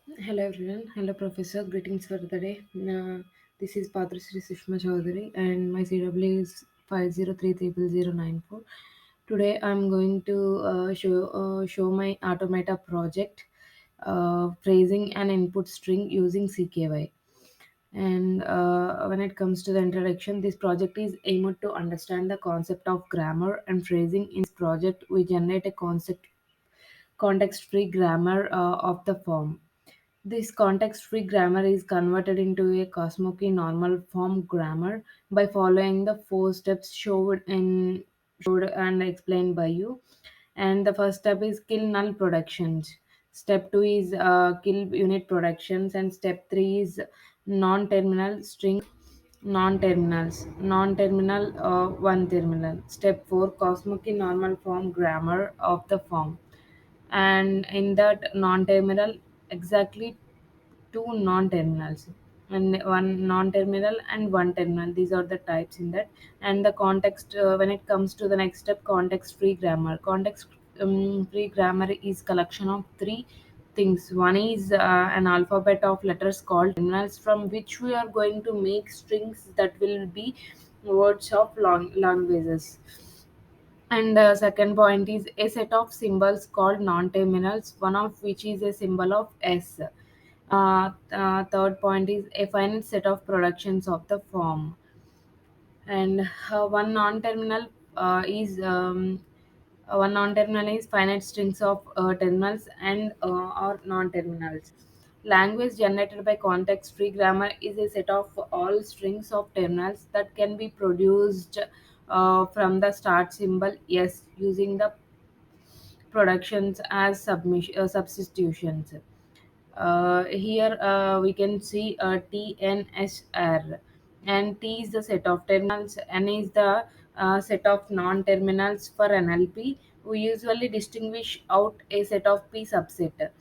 Hello everyone. Hello Professor. Greetings for the day. This is Padrisri Sushma Chaudhary and my CW is 5033094. Today I'm going to show my Automata project, phrasing an input string using CKY. And when it comes to the introduction, this project is aimed to understand the concept of grammar and phrasing. In this project, we generate a context-free grammar of the form. This context-free grammar is converted into a Cosmocki normal form grammar by following the four steps showed and explained by you. And the first step is kill null productions. Step two is kill unit productions, and step three is non-terminal string non-terminal one terminal. Step four Cosmocki normal form grammar of the form, and in that non-terminal exactly two non-terminals and one non-terminal and one terminal. These are the types in that. And the context, when it comes to the next step, context free grammar. Context free grammar is collection of three things. One is an alphabet of letters called terminals, from which we are going to make strings that will be words of long languages. And the second point is a set of symbols called non-terminals, one of which is a symbol of S. Third point is a finite set of productions of the form. And one non-terminal is one non-terminal is finite strings of terminals and or non-terminals. Language generated by context-free grammar is a set of all strings of terminals that can be produced from the start symbol S using the productions as substitutions. Here we can see TNSR, and T is the set of terminals, N is the set of non-terminals for NLP. We usually distinguish out a set of P subset.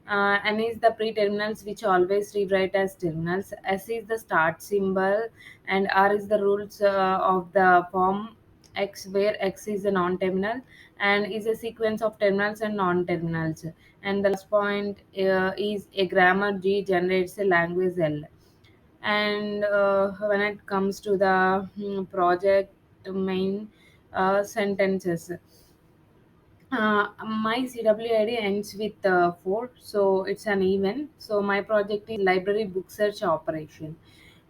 N is the pre-terminals, which always rewrite as terminals. S is the start symbol, and R is the rules of the form X, where X is a non-terminal and is a sequence of terminals and non-terminals. And the last point is a grammar G generates a language L. And when it comes to the project main sentences, my CWID ends with 4, so it's an even. So my project is library book search operation.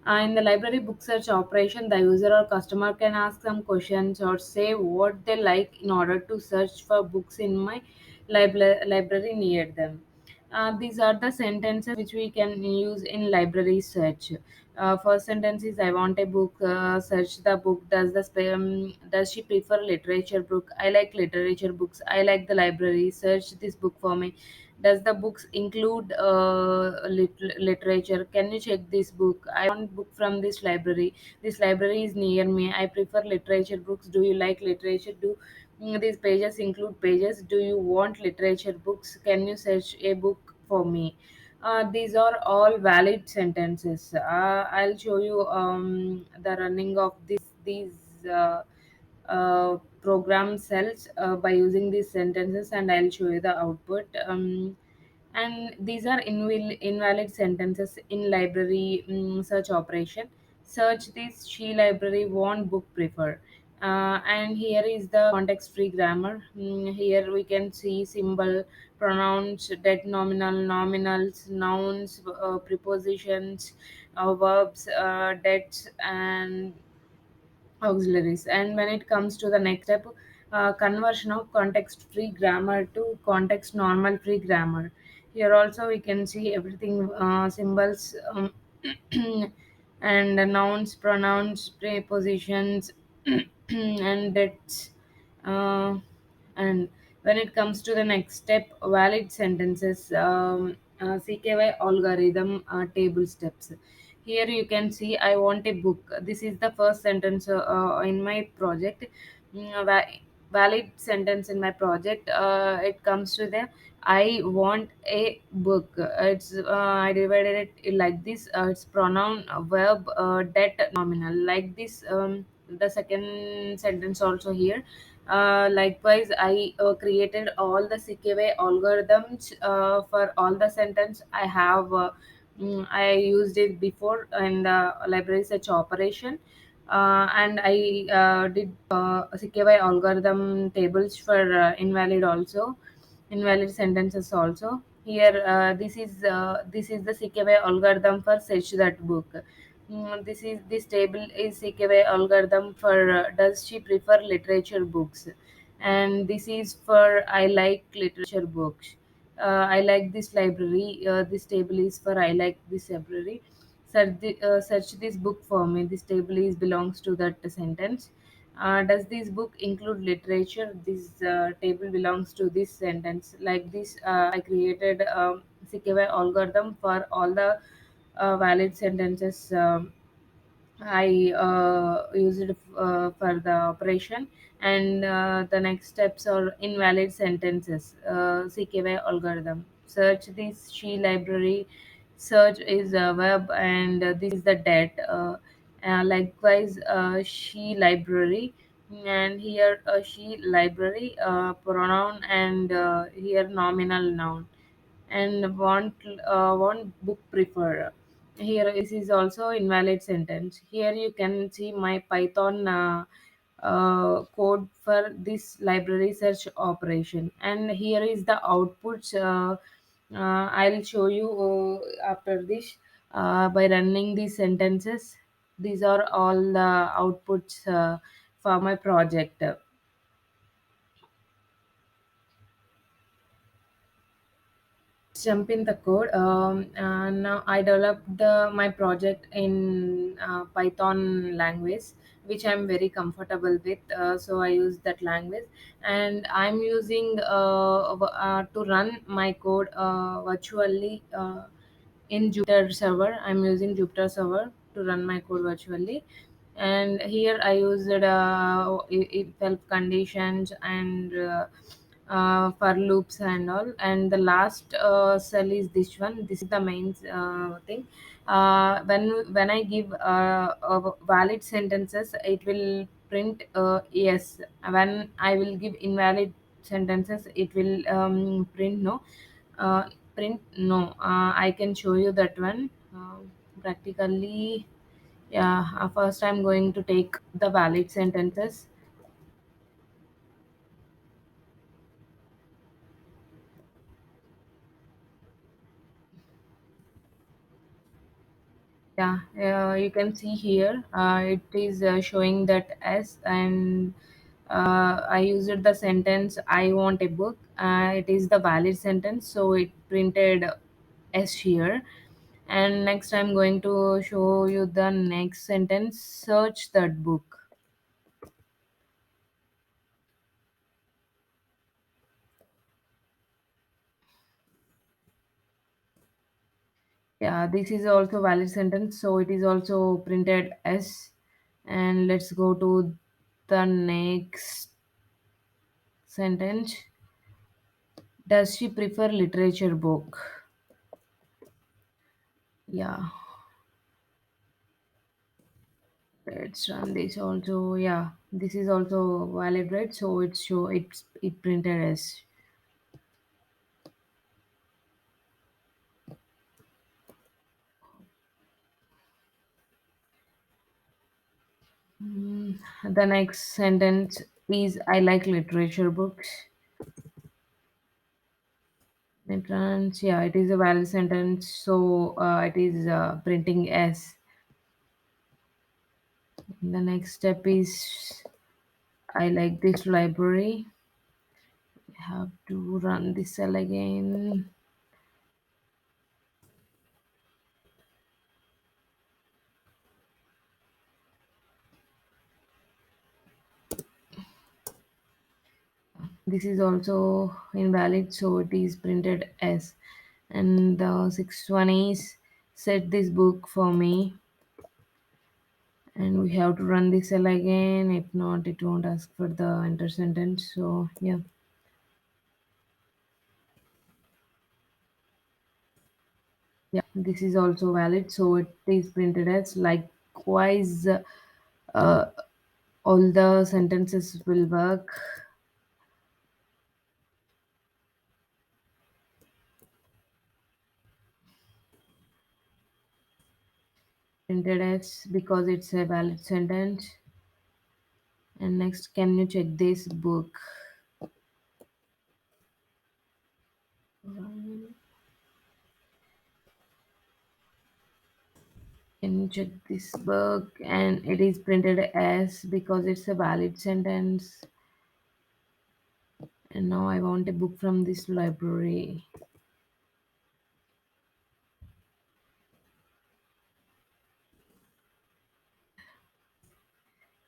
In the library book search operation, the user or customer can ask some questions or say what they like in order to search for books in my library near them. These are the sentences which we can use in library search. First sentence is I want a book. Search the book. Does she prefer literature book? I like literature books. I like the library. Search this book for me. Does the books include literature? Can you check this book? I want book from this library. This library is near me. I prefer literature books. Do you like literature? Do these pages include pages? Do you want literature books? Can you search a book for me? These are all valid sentences. I'll show you the running of these program cells by using these sentences, and I'll show you the output. And these are invalid sentences in library search operation. Search this she library want book prefer. And here is the context free grammar. Here we can see symbol, pronouns, dead nominal, nominals, nouns, prepositions, verbs, deads, and auxiliaries. And when it comes to the next step, conversion of context free grammar to context normal free grammar. Here also we can see everything, symbols, and nouns, pronouns, prepositions, and dates. uh, and when it comes to the next step, valid sentences, CKY algorithm table steps. Here you can see I want a book. This is the first sentence in my project. Valid sentence in my project. It comes to the I want a book. It's I divided it like this. It's pronoun, verb, det, nominal. Like this. The second sentence also here. Likewise, I created all the CKY algorithms for all the sentence I have. I used it before in the library search operation, and I did CKY algorithm tables for invalid sentences also. Here, this is the CKY algorithm for search that book. This table is CKY algorithm for does she prefer literature books, and this is for I like literature books. I like this library. This table is for I like this library. Search this book for me. This table is belongs to that sentence. Does this book include literature? This table belongs to this sentence. Like this, I created CKY algorithm for all the valid sentences. I use it for the operation, and the next steps are invalid sentences. CKY algorithm. Search this she library. Search is a web, and this is the det. Likewise, she library, and here she library pronoun, and here nominal noun, and want book prefer. Here this is also invalid sentence. Here you can see my Python code for this library search operation, and here is the outputs. I'll show you after this by running these sentences. These are all the outputs for my project. Jump in the code. Now I developed my project in Python language, which I'm very comfortable with. So I use that language, and I'm using to run my code virtually in Jupyter server. I'm using Jupyter server to run my code virtually, and here I used if help conditions and for loops and all. And the last cell is this one. This is the main thing. When I give valid sentences, it will print yes. When I will give invalid sentences, it will print no. Print no. I can show you that one practically. Yeah, first I'm going to take the valid sentences. Yeah, you can see here it is showing that S, and I used the sentence I want a book. It is the valid sentence, so it printed S here. And next, I'm going to show you the next sentence, search that book. Yeah, this is also valid sentence, so it is also printed S. And let's go to the next sentence. Does she prefer literature book? Yeah, let's run this also. Yeah, this is also valid, right? So it printed as. The next sentence is I like literature books. It runs. Yeah, it is a valid sentence, so it is printing as. The next step is I like this library. Have to run this cell again. This is also invalid, so it is printed as. And the sixth one is set this book for me, and we have to run this cell again. If not, it won't ask for the enter sentence. So yeah, yeah, this is also valid, so it is printed as. Likewise, All the sentences will work. Printed as because it's a valid sentence. And next, can you check this book? Can you check this book? And it is printed as because it's a valid sentence. And now I want a book from this library.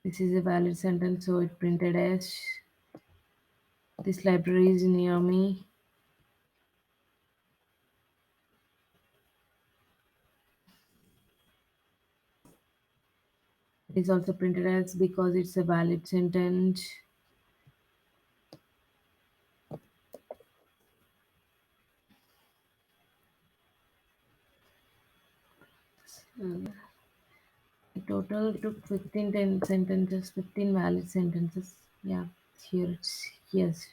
This is a valid sentence, so it printed as this library is near me. It is also printed as because it's a valid sentence. The total took 15 sentences, 15 valid sentences. Yeah, here it's yes.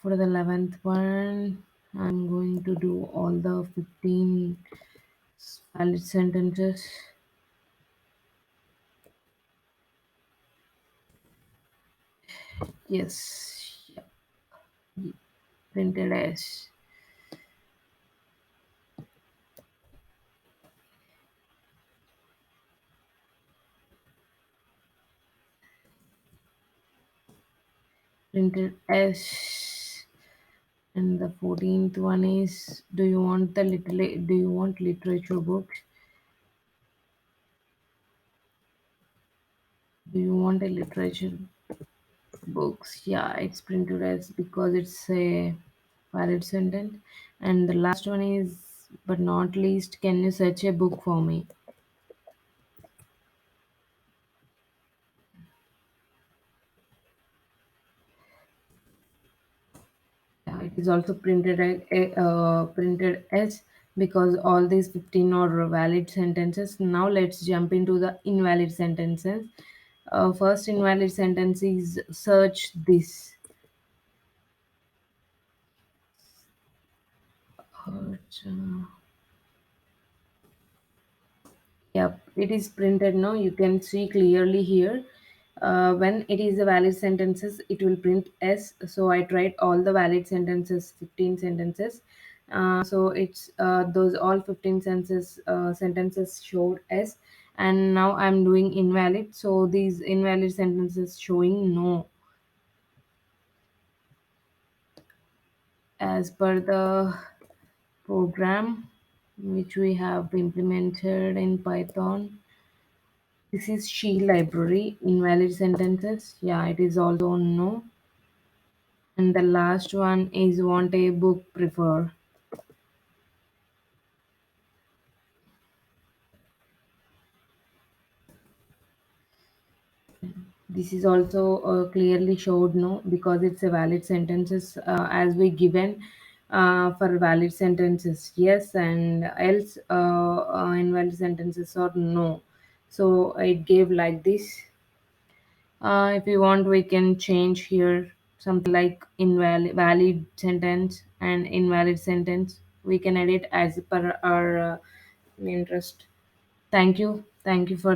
For the 11th one, I'm going to do all the 15 valid sentences. Yes, yeah, printed as. Printed as. And the 14th one is, do you want literature books? Do you want a literature books? Yeah, it's printed as because it's a valid sentence. And the last one is, but not least, can you search a book for me? Yeah, it is also printed as because all these 15 are valid sentences. Now let's jump into the invalid sentences. First invalid sentence is search this. Uh, Yep, it is printed now. You can see clearly here. When it is a valid sentences, it will print S. So I tried all the valid sentences, 15 sentences. So it's those all 15 sentences showed S. And now I'm doing invalid. So these invalid sentences showing no. As per the program which we have implemented in Python. This is she library, invalid sentences. Yeah, it is also no. And the last one is want a book prefer. This is also clearly showed no because it's a valid sentences as we given for valid sentences yes and else invalid sentences or no. So it gave like this. If you want, we can change here something like invalid valid sentence and invalid sentence. We can edit as per our interest. Thank you. Thank you for